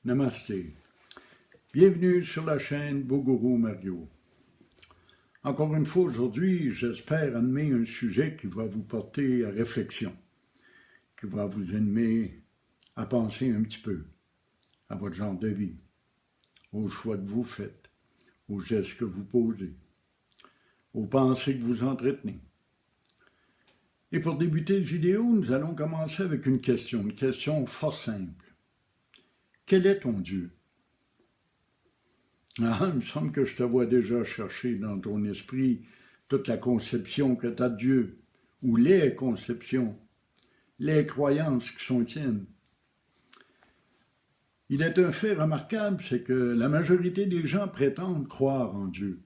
Namasté. Bienvenue sur la chaîne Bogoro Mario. Encore une fois aujourd'hui, j'espère amener un sujet qui va vous porter à réflexion, qui va vous amener à penser un petit peu à votre genre de vie, aux choix que vous faites, aux gestes que vous posez, aux pensées que vous entretenez. Et pour débuter la vidéo, nous allons commencer avec une question fort simple. Quel est ton Dieu? Ah, il me semble que je te vois déjà chercher dans ton esprit toute la conception que tu as de Dieu, ou les conceptions, les croyances qui sont tiennes. Il est un fait remarquable, c'est que la majorité des gens prétendent croire en Dieu.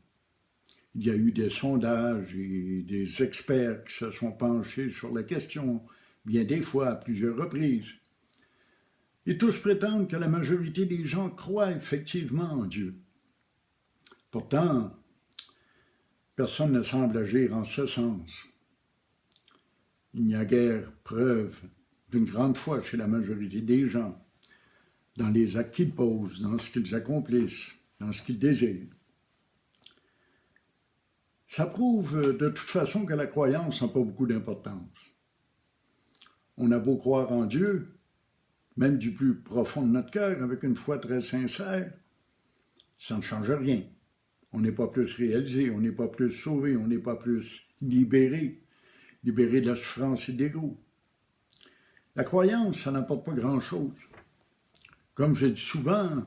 Il y a eu des sondages et des experts qui se sont penchés sur la question, bien des fois à plusieurs reprises. Et tous prétendent que la majorité des gens croient effectivement en Dieu. Pourtant, personne ne semble agir en ce sens. Il n'y a guère preuve d'une grande foi chez la majorité des gens, dans les actes qu'ils posent, dans ce qu'ils accomplissent, dans ce qu'ils désirent. Ça prouve de toute façon que la croyance n'a pas beaucoup d'importance. On a beau croire en Dieu, même du plus profond de notre cœur, avec une foi très sincère, ça ne change rien. On n'est pas plus réalisé, on n'est pas plus sauvé, on n'est pas plus libéré de la souffrance et de l'ego. La croyance, ça n'apporte pas grand-chose. Comme je dis souvent,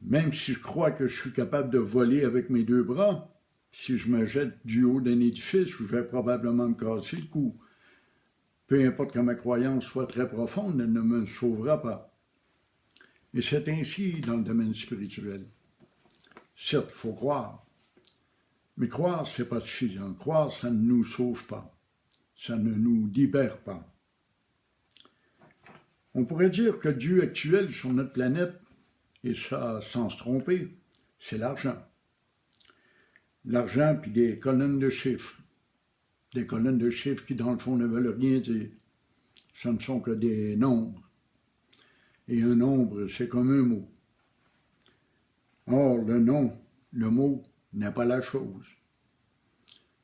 même si je crois que je suis capable de voler avec mes deux bras, si je me jette du haut d'un édifice, je vais probablement me casser le cou. Peu importe que ma croyance soit très profonde, elle ne me sauvera pas. Et c'est ainsi dans le domaine spirituel. Certes, il faut croire. Mais croire, ce n'est pas suffisant. Croire, ça ne nous sauve pas. Ça ne nous libère pas. On pourrait dire que Dieu actuel sur notre planète, et ça sans se tromper, c'est l'argent. L'argent puis des colonnes de chiffres. Des colonnes de chiffres qui, dans le fond, ne veulent rien dire. Ce ne sont que des nombres. Et un nombre, c'est comme un mot. Or, le mot n'est pas la chose.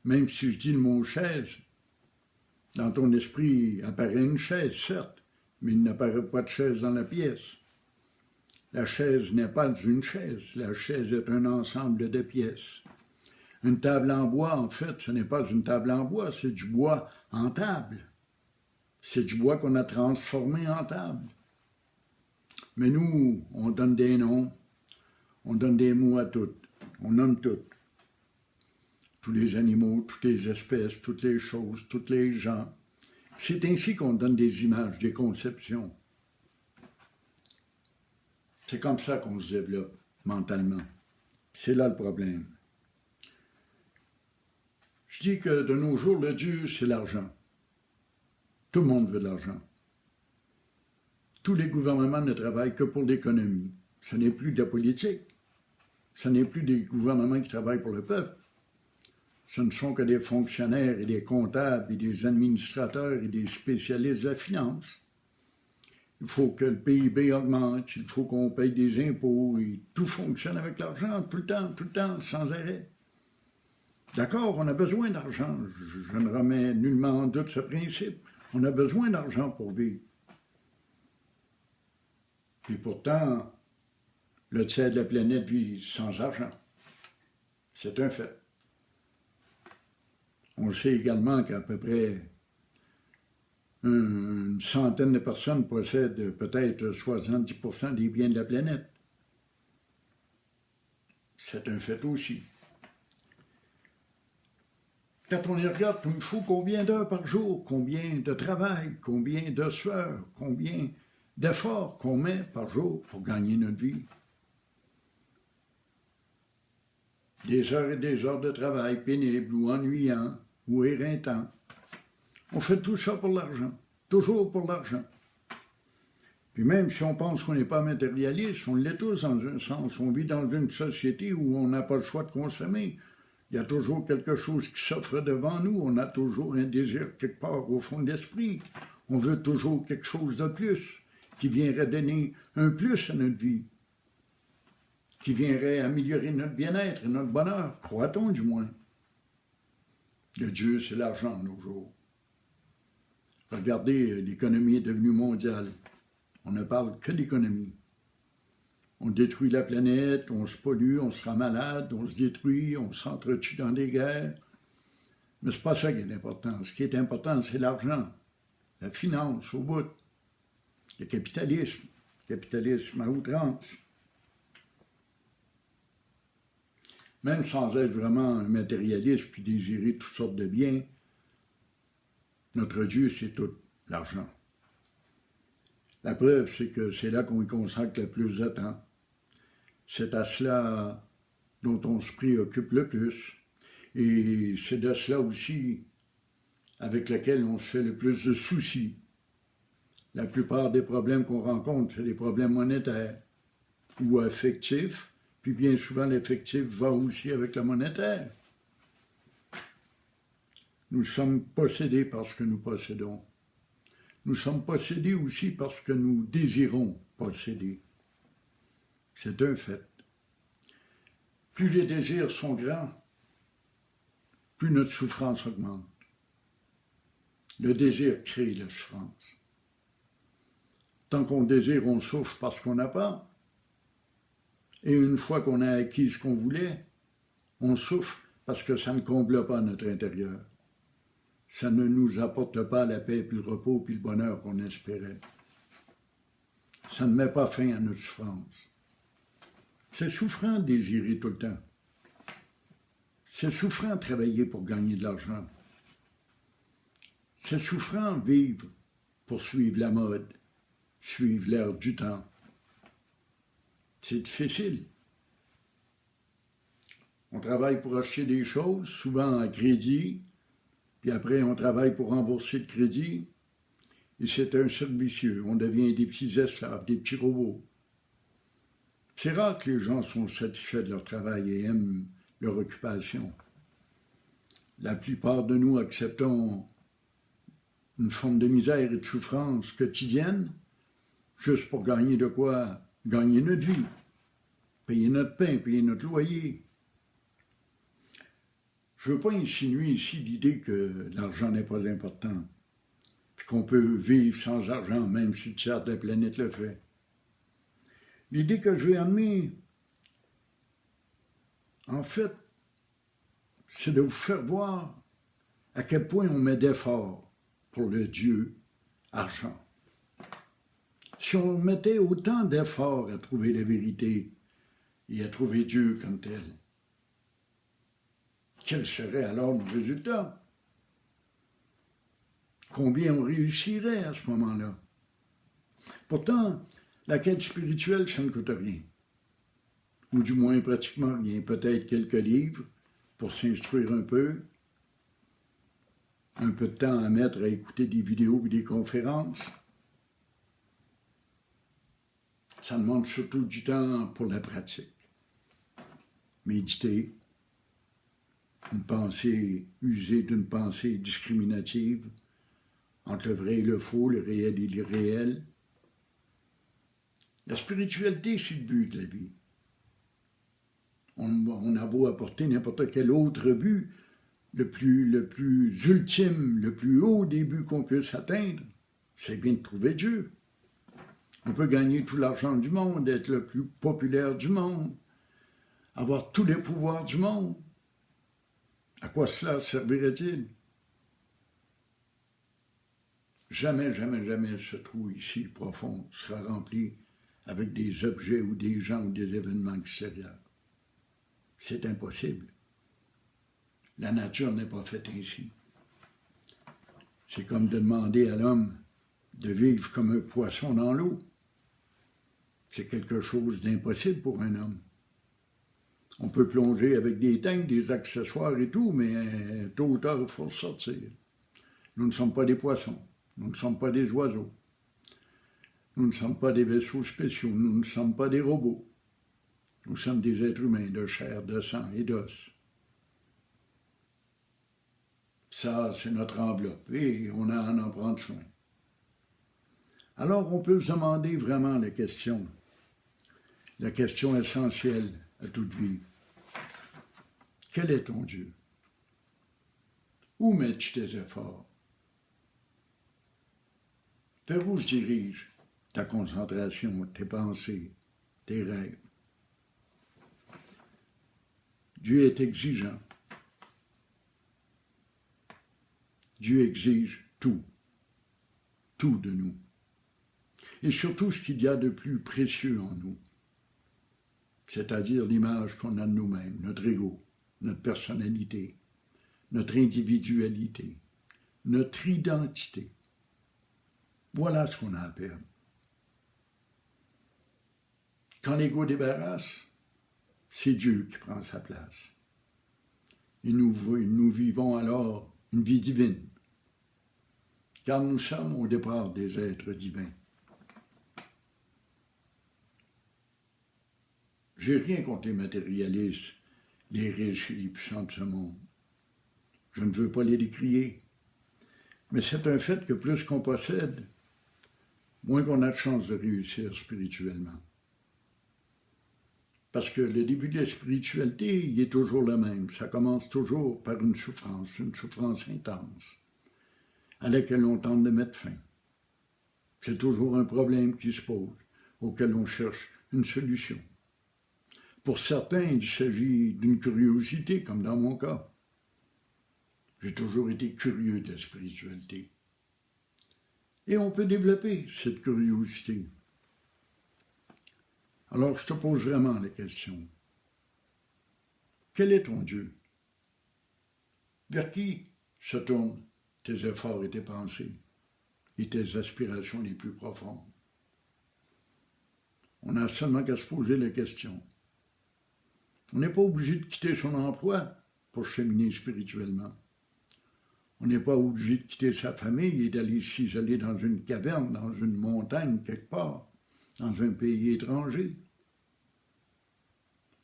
Même si je dis le mot « chaise », dans ton esprit apparaît une chaise, certes, mais il n'apparaît pas de chaise dans la pièce. La chaise n'est pas une chaise, la chaise est un ensemble de pièces. Une table en bois, en fait, ce n'est pas une table en bois, c'est du bois en table. C'est du bois qu'on a transformé en table. Mais nous, on donne des noms, on donne des mots à toutes, on nomme toutes. Tous les animaux, toutes les espèces, toutes les choses, tous les gens. C'est ainsi qu'on donne des images, des conceptions. C'est comme ça qu'on se développe mentalement. C'est là le problème. Je dis que de nos jours, le Dieu, c'est l'argent. Tout le monde veut de l'argent. Tous les gouvernements ne travaillent que pour l'économie. Ce n'est plus de la politique. Ce n'est plus des gouvernements qui travaillent pour le peuple. Ce ne sont que des fonctionnaires et des comptables et des administrateurs et des spécialistes de la finance. Il faut que le PIB augmente, il faut qu'on paye des impôts et tout fonctionne avec l'argent tout le temps, sans arrêt. D'accord, on a besoin d'argent. Je ne remets nullement en doute ce principe. On a besoin d'argent pour vivre. Et pourtant, le tiers de la planète vit sans argent. C'est un fait. On sait également qu'à peu près une centaine de personnes possèdent peut-être 70% des biens de la planète. C'est un fait aussi. Quand on y regarde, il faut combien d'heures par jour, combien de travail, combien de sueur, combien d'efforts qu'on met par jour pour gagner notre vie. Des heures et des heures de travail pénibles ou ennuyants ou éreintants. On fait tout ça pour l'argent, toujours pour l'argent. Puis même si on pense qu'on n'est pas matérialiste, on l'est tous dans un sens. On vit dans une société où on n'a pas le choix de consommer. Il y a toujours quelque chose qui s'offre devant nous. On a toujours un désir quelque part au fond de l'esprit. On veut toujours quelque chose de plus. qui viendrait donner un plus à notre vie, qui viendrait améliorer notre bien-être et notre bonheur, croit-on du moins. Le Dieu, c'est l'argent de nos jours. Regardez, l'économie est devenue mondiale. On ne parle que d'économie. On détruit la planète, on se pollue, on sera malade, on se détruit, on s'entretue dans des guerres. Mais ce n'est pas ça qui est important. Ce qui est important, c'est l'argent, la finance au bout, le capitalisme à outrance. Même sans être vraiment un matérialiste puis désirer toutes sortes de biens, notre Dieu, c'est tout, l'argent. La preuve, c'est que c'est là qu'on y consacre le plus de temps. C'est à cela dont on se préoccupe le plus. Et c'est de cela aussi avec lequel on se fait le plus de soucis. La plupart des problèmes qu'on rencontre, c'est des problèmes monétaires ou affectifs, puis bien souvent l'affectif va aussi avec le monétaire. Nous sommes possédés parce que nous possédons. Nous sommes possédés aussi parce que nous désirons posséder. C'est un fait. Plus les désirs sont grands, plus notre souffrance augmente. Le désir crée la souffrance. Tant qu'on désire, on souffre parce qu'on n'a pas. Et une fois qu'on a acquis ce qu'on voulait, on souffre parce que ça ne comble pas notre intérieur. Ça ne nous apporte pas la paix, puis le repos, puis le bonheur qu'on espérait. Ça ne met pas fin à notre souffrance. C'est souffrant de désirer tout le temps. C'est souffrant de travailler pour gagner de l'argent. C'est souffrant de vivre pour suivre la mode, suivre l'air du temps. C'est difficile. On travaille pour acheter des choses, souvent à crédit, puis après on travaille pour rembourser le crédit, et c'est un cercle vicieux. On devient des petits esclaves, des petits robots. C'est rare que les gens sont satisfaits de leur travail et aiment leur occupation. La plupart de nous acceptons une forme de misère et de souffrance quotidienne juste pour gagner de quoi? Gagner notre vie, payer notre pain, payer notre loyer. Je ne veux pas insinuer ici l'idée que l'argent n'est pas important, puis qu'on peut vivre sans argent, même si le tiers de la planète le fait. L'idée que je veux amener, en fait, c'est de vous faire voir à quel point on met d'efforts pour le Dieu argent. Si on mettait autant d'efforts à trouver la vérité et à trouver Dieu comme tel, quel serait alors le résultat? Combien on réussirait à ce moment-là? Pourtant, la quête spirituelle, ça ne coûte rien. Ou du moins pratiquement rien. Peut-être quelques livres pour s'instruire un peu de temps à mettre à écouter des vidéos ou des conférences. Ça demande surtout du temps pour la pratique. Méditer, user d'une pensée discriminative entre le vrai et le faux, le réel et l'irréel. La spiritualité, c'est le but de la vie. On a beau apporter n'importe quel autre but, le plus ultime, le plus haut des buts qu'on puisse atteindre, c'est bien de trouver Dieu. On peut gagner tout l'argent du monde, être le plus populaire du monde, avoir tous les pouvoirs du monde. À quoi cela servirait-il? Jamais, jamais, jamais ce trou ici profond sera rempli avec des objets ou des gens ou des événements extérieurs. C'est impossible. La nature n'est pas faite ainsi. C'est comme de demander à l'homme de vivre comme un poisson dans l'eau. C'est quelque chose d'impossible pour un homme. On peut plonger avec des tanks, des accessoires et tout, mais tôt ou tard, il faut sortir. Nous ne sommes pas des poissons. Nous ne sommes pas des oiseaux. Nous ne sommes pas des vaisseaux spéciaux. Nous ne sommes pas des robots. Nous sommes des êtres humains de chair, de sang et d'os. Ça, c'est notre enveloppe et on a à en prendre soin. Alors on peut se demander vraiment la question essentielle à toute vie. Quel est ton Dieu? Où mets-tu tes efforts? Vers où se dirige ta concentration, tes pensées, tes rêves? Dieu est exigeant. Dieu exige tout de nous. Et surtout ce qu'il y a de plus précieux en nous, c'est-à-dire l'image qu'on a de nous-mêmes, notre ego, notre personnalité, notre individualité, notre identité. Voilà ce qu'on a à perdre. Quand l'ego débarrasse, c'est Dieu qui prend sa place. Et nous vivons alors une vie divine, car nous sommes au départ des êtres divins. J'ai rien contre les matérialistes, les riches et les puissants de ce monde. Je ne veux pas les décrier. Mais c'est un fait que plus qu'on possède, moins qu'on a de chance de réussir spirituellement. Parce que le début de la spiritualité, il est toujours le même. Ça commence toujours par une souffrance intense, à laquelle on tente de mettre fin. C'est toujours un problème qui se pose, auquel on cherche une solution. Pour certains, il s'agit d'une curiosité, comme dans mon cas. J'ai toujours été curieux de la spiritualité. Et on peut développer cette curiosité. Alors, je te pose vraiment la question. Quel est ton Dieu? Vers qui se tournent tes efforts et tes pensées et tes aspirations les plus profondes? On n'a seulement qu'à se poser la question. On n'est pas obligé de quitter son emploi pour cheminer spirituellement. On n'est pas obligé de quitter sa famille et d'aller s'isoler dans une caverne, dans une montagne quelque part, dans un pays étranger.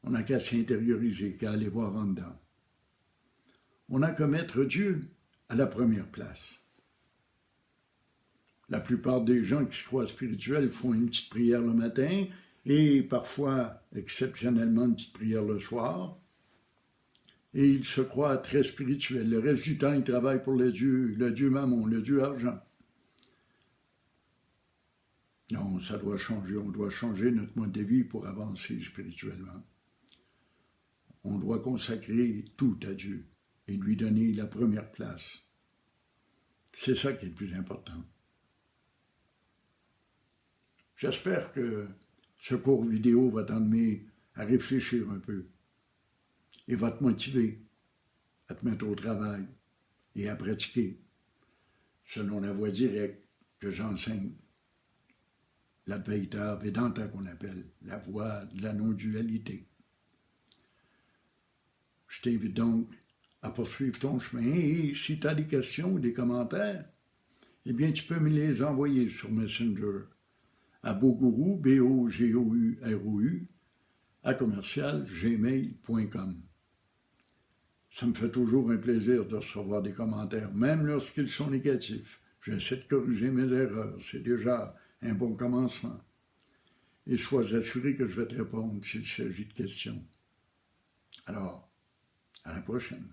On n'a qu'à s'intérioriser, qu'à aller voir en dedans. On n'a qu'à mettre Dieu à la première place. La plupart des gens qui se croient spirituels font une petite prière le matin et parfois, exceptionnellement, une petite prière le soir. Et ils se croient très spirituels. Le reste du temps, ils travaillent pour le Dieu mammon, le Dieu argent. Non, ça doit changer. On doit changer notre mode de vie pour avancer spirituellement. On doit consacrer tout à Dieu et lui donner la première place. C'est ça qui est le plus important. J'espère que ce cours vidéo va t'emmener à réfléchir un peu et va te motiver à te mettre au travail et à pratiquer selon la voie directe que j'enseigne, l'Advaita Vedanta qu'on appelle, la voie de la non-dualité. Je t'invite donc à poursuivre ton chemin et si tu as des questions ou des commentaires, eh bien tu peux me les envoyer sur Messenger à Boguru, B-O-G-O-U-R-O-U, à commercial-gmail.com. Ça me fait toujours un plaisir de recevoir des commentaires, même lorsqu'ils sont négatifs. J'essaie de corriger mes erreurs, c'est déjà un bon commencement. Et sois assuré que je vais te répondre s'il s'agit de questions. Alors, à la prochaine.